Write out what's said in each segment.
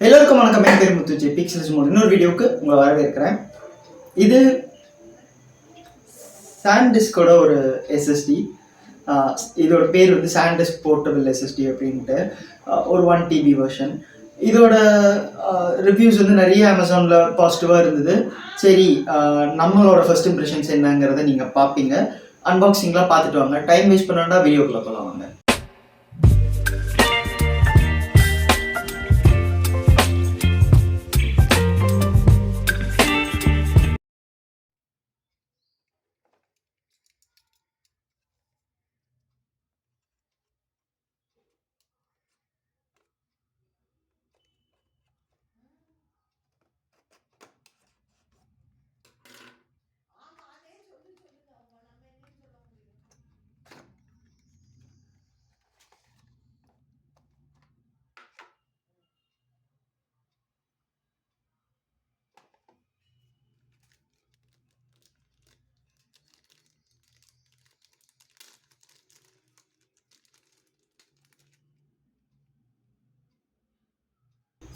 எல்லாருக்கும் வணக்கம். என் பேர் முத்துஜி. பிக்சல்ஸ் மோட் இன்னொரு வீடியோவுக்கு உங்களை வரவேற்கிறேன். இது சாண்டிஸ்கோட ஒரு எஸ்எஸ்டி. இதோட பேர் வந்து சாண்டிஸ்க் போர்ட்டபிள் எஸ்எஸ்டி அப்படின்ட்டு ஒரு 1 TB வெர்ஷன். இதோட ரிவ்யூஸ் வந்து நிறைய அமேசானில் பாசிட்டிவாக இருந்தது. சரி, நம்மளோட ஃபர்ஸ்ட் இம்ப்ரெஷன்ஸ் என்னங்கிறத நீங்கள் பார்ப்பீங்க. அன்பாக்சிங்லாம் பார்த்துட்டு வாங்க. டைம் வேஸ்ட் பண்ணாண்டா வீடியோக்குள்ளே போகலாம் வாங்க.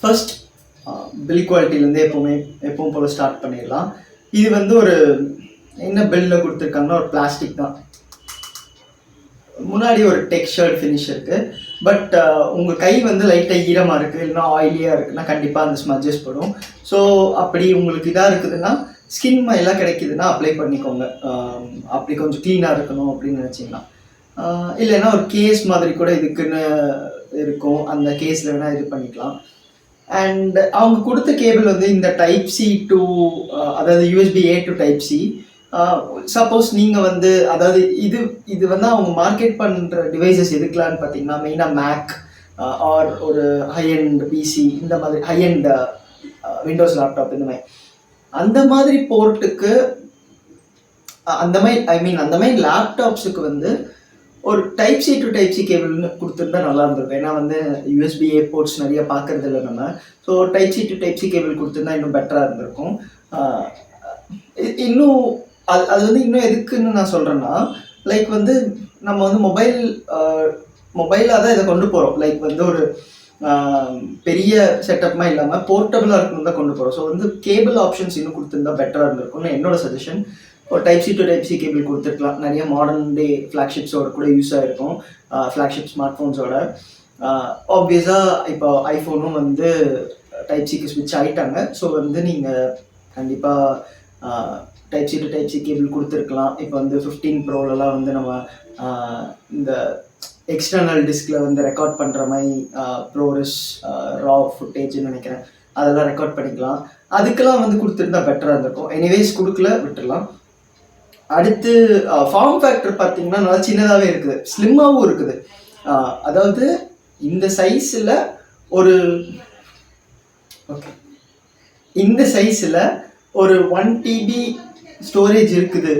ஃபர்ஸ்ட் பில் குவாலிட்டிலேருந்து எப்பவும் போல் ஸ்டார்ட் பண்ணிடலாம். இது வந்து ஒரு என்ன பில்லில் கொடுத்துருக்காங்கன்னா ஒரு பிளாஸ்டிக் தான். முன்னாடி ஒரு டெக்ஸ்சர்ட் ஃபினிஷ் இருக்குது. பட் உங்கள் கை வந்து லைட்டாக ஈரமாக இருக்குது, இல்லைன்னா ஆயிலியாக இருக்குன்னா கண்டிப்பாக அந்த ஸ்மஜஸ் படும். ஸோ அப்படி உங்களுக்கு இதாக இருக்குதுன்னா ஸ்கின் எல்லாம் கிடைக்குதுன்னா அப்ளை பண்ணிக்கோங்க. அப்படி கொஞ்சம் க்ளீனாக இருக்கணும் அப்படின்னு நினச்சிங்கன்னா. இல்லைன்னா ஒரு கேஸ் மாதிரி கூட இதுக்குன்னு இருக்கும், அந்த கேஸில் வேணால் இது பண்ணிக்கலாம். அண்ட் அவங்க கொடுத்த கேபிள் வந்து இந்த டைப் சி டு அதாவது USB-A to type C. Suppose நீங்கள் வந்து அதாவது இது வந்து அவங்க மார்க்கெட் பண்ணுற டிவைசஸ் எதுக்கலான்னு பார்த்தீங்கன்னா மெயினாக மேக் ஆர் ஒரு ஹைஎண்ட் பிசி, இந்த மாதிரி ஹைஎண்ட் விண்டோஸ் லேப்டாப், இந்த மாதிரி அந்த மாதிரி போர்ட்டுக்கு அந்த மாதிரி லேப்டாப்ஸுக்கு வந்து ஒரு type C to type C கேபிள்னு கொடுத்துருந்தா நல்லா இருந்திருக்கும். ஏன்னா வந்து USB-A போர்ட்ஸ் நிறைய பார்க்கறது இல்லை நம்ம. So type C to type C cable கொடுத்துருந்தா இன்னும் பெட்டராக இருந்திருக்கும். இன்னும் அது வந்து இன்னும் எதுக்குன்னு நான் சொல்கிறேன்னா, லைக் வந்து நம்ம வந்து மொபைலாக தான் இதை கொண்டு போகிறோம். லைக் வந்து ஒரு பெரிய செட்டப்மாக இல்லாமல் போர்ட்டபுளாக இருக்கணும் தான் கொண்டு போகிறோம். ஸோ வந்து கேபிள் ஆப்ஷன்ஸ் இன்னும் கொடுத்துருந்தா பெட்டராக இருந்திருக்கும்னு என்னோட சஜஷன். ஒரு type C to type C cable கொடுத்துருக்கலாம். நிறைய மாடர்ன் டே ஃப்ளாக்ஷிப்ஸோட கூட யூஸ் ஆகிருக்கும், ஃப்ளாக்ஷிப் ஸ்மார்ட் ஃபோன்ஸோட. ஆப்வியஸாக இப்போ ஐஃபோனும் வந்து டைப் சிக்கு ஸ்விட்ச் ஆகிட்டாங்க. ஸோ வந்து நீங்கள் கண்டிப்பாக type C to type C cable கொடுத்துருக்கலாம். இப்போ வந்து 15 ப்ரோலலாம் வந்து நம்ம இந்த எக்ஸ்டர்னல் டிஸ்கில் வந்து ரெக்கார்ட் பண்ணுற மாதிரி ப்ரோரஸ் ரா ஃபுட்டேஜ்னு நினைக்கிறேன், அதெல்லாம் ரெக்கார்ட் பண்ணிக்கலாம். அதுக்கெல்லாம் வந்து கொடுத்துருந்தா பெட்டராக இருந்திருக்கும். எனிவேஸ் கொடுக்கல, விட்டுடலாம். அடுத்து ஃபார்ம் ஃபேக்டர் பார்த்தீங்கன்னா நல்லா சின்னதாகவே இருக்குது, ஸ்லிம்மாகவும் இருக்குது. அதாவது இந்த சைஸில் ஒரு 1 TB ஸ்டோரேஜ் இருக்குது.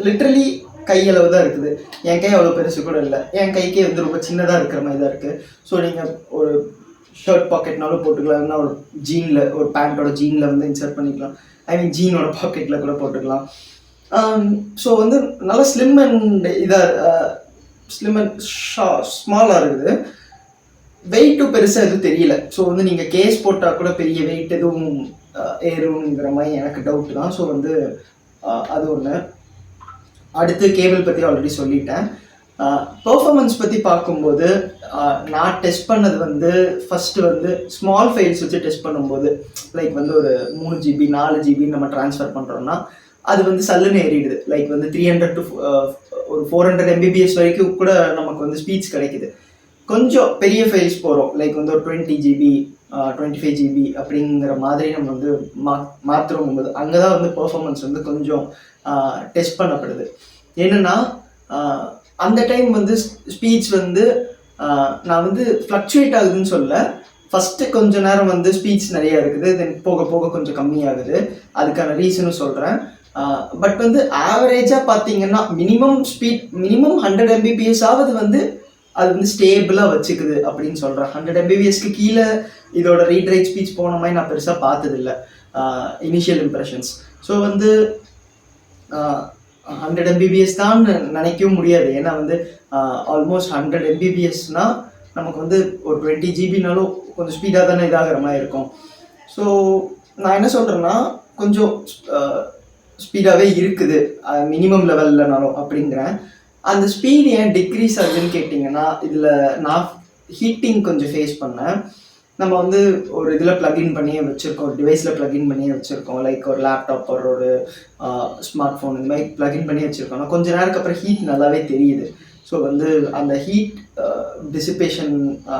லிட்ரலி கையளவு தான் இருக்குது. என் கை அவ்வளோ பெருசு கூட இல்லை. என் கைக்கே வந்து ரொம்ப சின்னதாக இருக்கிற மாதிரி தான் இருக்குது. ஸோ நீங்கள் ஒரு ஷர்ட் பாக்கெட்னாலும் போட்டுக்கலாம், இல்லைன்னா ஒரு ஜீனில், ஒரு பேண்ட்டோட ஜீனில் வந்து இன்சர்ட் பண்ணிக்கலாம். ஜீனோட பாக்கெட்டில் கூட போட்டுக்கலாம். ஸோ வந்து நல்லா ஸ்லிம் அண்ட் ஸ்மாலாக இருக்குது. வெயிட்டும் பெருசாக எதுவும் தெரியல. ஸோ வந்து நீங்கள் கேஸ் போட்டால் கூட பெரிய வெயிட் எதுவும் ஏறுங்கிற மாதிரி எனக்கு டவுட் தான். ஸோ வந்து அது ஒன்று. அடுத்து கேபிள் பற்றி ஆல்ரெடி சொல்லிட்டேன். பெர்ஃபார்மன்ஸ் பற்றி பார்க்கும்போது நான் டெஸ்ட் பண்ணது வந்து ஃபஸ்ட்டு வந்து ஸ்மால் ஃபைல்ஸ் வச்சு டெஸ்ட் பண்ணும்போது, லைக் வந்து ஒரு 3 GB 4 GB நம்ம ட்ரான்ஸ்ஃபர் பண்ணுறோன்னா அது வந்து சல்லுன்னு ஏறிடுது. லைக் வந்து 300 to ஒரு 400 MBPS வரைக்கும் கூட நமக்கு வந்து ஸ்பீட்ஸ் கிடைக்குது. கொஞ்சம் பெரிய ஃபைல்ஸ் போகிறோம், லைக் வந்து ஒரு 20 GB 25 GB அப்படிங்கிற மாதிரி நம்ம வந்து மாற்றுறோம் போது அங்கே தான் வந்து பெர்ஃபார்மன்ஸ் வந்து கொஞ்சம் டெஸ்ட் பண்ணப்படுது. என்னென்னா அந்த டைம் வந்து ஸ்பீச் வந்து நான் வந்து ஃப்ளக்சுவேட் ஆகுதுன்னு சொல்ல, ஃபஸ்ட்டு கொஞ்ச நேரம் வந்து ஸ்பீச் நிறையா இருக்குது, தென் போக போக கொஞ்சம் கம்மியாகுது. அதுக்கான ரீசனும் சொல்கிறேன். பட் வந்து ஆவரேஜாக பார்த்தீங்கன்னா மினிமம் 100 MBPS ஆவது வந்து அது வந்து ஸ்டேபிளாக வச்சுக்குது அப்படின்னு சொல்கிறேன். 100 MBPSக்கு கீழே இதோட ரீட் ரைட் ஸ்பீச் போன மாதிரி நான் பெருசாக பார்த்ததில்லை இனிஷியல் இம்ப்ரெஷன்ஸ். ஸோ வந்து 100 MBPS தான் நினைக்கவும் முடியாது. ஏன்னா வந்து ஆல்மோஸ்ட் 100 MBPSனால் நமக்கு வந்து ஒரு 20 ஜிபினாலும் கொஞ்சம் ஸ்பீடாக தானே இதாகிற மாதிரி இருக்கும். ஸோ நான் என்ன சொல்கிறேன்னா, கொஞ்சம் ஸ்பீடாகவே இருக்குது மினிமம் லெவல்லனாலும் அப்படிங்கிறேன். அந்த ஸ்பீடு ஏன் டிக்ரீஸ் ஆகுதுன்னு கேட்டிங்கன்னா, இதில் நான் ஹீட்டிங் கொஞ்சம் ஃபேஸ் பண்ணேன். நம்ம வந்து ஒரு இதில் ப்ளக்இன் பண்ணியே வச்சுருக்கோம், ஒரு டிவைஸில் ப்ளக்இன் பண்ணியே வச்சுருக்கோம். லைக் ஒரு லேப்டாப் ஒரு ஸ்மார்ட் ஃபோன் இந்த மாதிரி ப்ளக்இன் பண்ணி வச்சுருக்கோம். கொஞ்ச நேரத்துக்கு அப்புறம் ஹீட் நல்லாவே தெரியுது. ஸோ வந்து அந்த ஹீட் டிசிபேஷன்,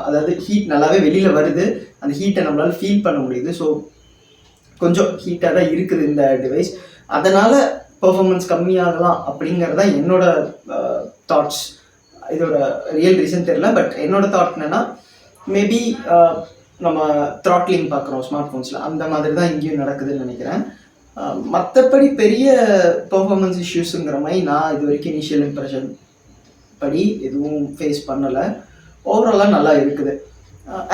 அதாவது ஹீட் நல்லாவே வெளியில் வருது. அந்த ஹீட்டை நம்மளால் ஃபீல் பண்ண முடியுது. ஸோ கொஞ்சம் ஹீட்டாக தான் இருக்குது இந்த டிவைஸ். அதனால் பெர்ஃபார்மன்ஸ் கம்மியாகலாம் அப்படிங்கிறது தான் என்னோட தாட்ஸ். இதோட ரியல் ரீசன் தெரியல, பட் என்னோட தாட் என்னென்னா, மேபி நம்ம த்ராட்லிங் பார்க்குறோம் ஸ்மார்ட் ஃபோன்ஸில், அந்த மாதிரி தான் இங்கேயும் நடக்குதுன்னு நினைக்கிறேன். மற்றபடி பெரிய பெர்ஃபார்மன்ஸ் இஷ்யூஸுங்கிற மாதிரி நான் இது வரைக்கும் இனிஷியல் இம்ப்ரெஷன் படி எதுவும் ஃபேஸ் பண்ணலை. ஓவராலாக நல்லா இருக்குது.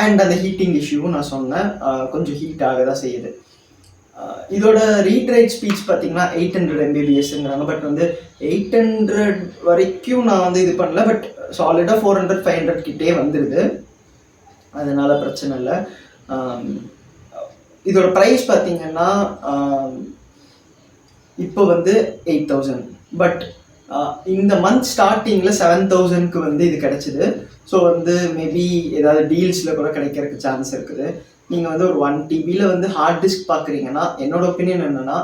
அண்ட் அந்த ஹீட்டிங் இஷ்யூவும் நான் சொன்னேன், கொஞ்சம் ஹீட் ஆக தான் செய்யுது. இதோட ரீட் ரைட் ஸ்பீச் பார்த்தீங்கன்னா 800 MBPSங்கிறாங்க. பட் வந்து 800 வரைக்கும் நான் வந்து இது பண்ணல, பட் சாலிடாக 400 500 கிட்டே வந்துடுது. அதனால பிரச்சனை இல்லை. இதோட ப்ரைஸ் பார்த்தீங்கன்னா இப்போ வந்து 8000, பட் இந்த மந்த் ஸ்டார்டிங்கில் 7000க்கு வந்து இது கிடச்சிது. ஸோ வந்து மேபி ஏதாவது டீல்ஸில் கூட கிடைக்கிறதுக்கு சான்ஸ் இருக்குது. நீங்கள் வந்து ஒரு 1 TBயில் வந்து ஹார்ட் டிஸ்க் பார்க்குறீங்கன்னா, என்னோட ஒப்பீனியன் என்னென்னா,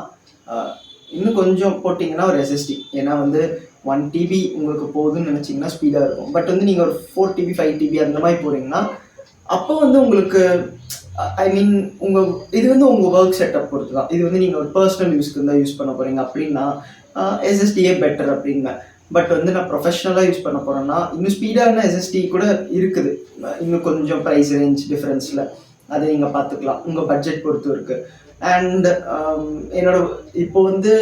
இன்னும் கொஞ்சம் போட்டிங்கன்னா ஒரு SSD. ஏன்னா வந்து 1 TB உங்களுக்கு போகுதுன்னு நினச்சிங்கன்னா ஸ்பீடாக இருக்கும். பட் வந்து நீங்கள் ஒரு 4 TB 5 TB அந்த மாதிரி போகிறீங்கன்னா, அப்போ வந்து உங்களுக்கு ஐ மீன் இது வந்து உங்கள் ஒர்க் செட்டப் பொறுத்து தான். இது வந்து நீங்கள் ஒரு பர்சனல் யூஸ்க்கு தான் யூஸ் பண்ண போகிறீங்க அப்படின்னா SSDயே பெட்டர் அப்படிங்க. பட் வந்து நான் ப்ரொஃபஷ்னலாக யூஸ் பண்ண போகிறேன்னா இன்னும் ஸ்பீடான SSD கூட இருக்குது, இன்னும் கொஞ்சம் ப்ரைஸ் ரேஞ்ச் டிஃப்ரென்ஸில். அதை நீங்கள் பார்த்துக்கலாம், உங்கள் பட்ஜெட் பொறுத்து இருக்குது. அண்ட் என்னோட இப்போ வந்து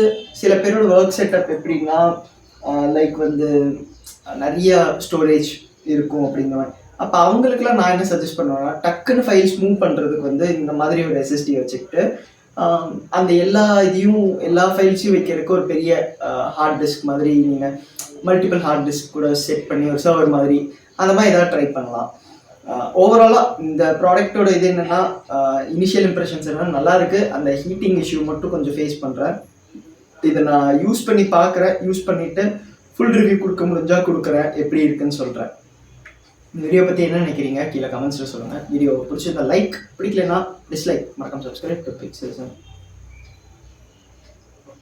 சில பேரோட ஒர்க் செட்டப் எப்படின்னா, லைக் வந்து நிறைய ஸ்டோரேஜ் இருக்கும் அப்படிங்கிற மாதிரி. அப்போ அவங்களுக்குலாம் நான் என்ன சஜஸ்ட் பண்ணுவேன்னா, டக்குன்னு ஃபைல்ஸ் மூவ் பண்ணுறதுக்கு வந்து இந்த மாதிரி ஒரு SSD வச்சுக்கிட்டு அந்த எல்லா ஃபைல்ஸையும் வைக்கிறதுக்கு ஒரு பெரிய ஹார்ட் டிஸ்க் மாதிரி நீங்கள் மல்டிபிள் ஹார்ட் டிஸ்க் கூட செட் பண்ணி ஒரு சர்வர் மாதிரி அந்த மாதிரி ஏதாவது ட்ரை பண்ணலாம். ஓவராலாக இந்த ப்ராடக்டோட இது என்னென்னா, இனிஷியல் இம்ப்ரெஷன்ஸ் என்னென்னா நல்லா இருக்குது. அந்த ஹீட்டிங் இஷ்யூ மட்டும் கொஞ்சம் ஃபேஸ் பண்ணுறேன். இதை நான் யூஸ் பண்ணி பார்க்குறேன். யூஸ் பண்ணிவிட்டு ஃபுல் ரிவ்யூ கொடுக்க முடிஞ்சால் கொடுக்குறேன், எப்படி இருக்குன்னு சொல்கிறேன். இந்த வீடியோ பற்றி என்ன நினைக்கிறீங்க கீழே கமெண்ட்ஸில் சொல்லுங்கள். வீடியோ பிடிச்சிருந்தா லைக், பிடிக்கலன்னா டிஸ்லைக், மறக்காம சப்ஸ்கிரைப் டு பிக்சல்ஸ்.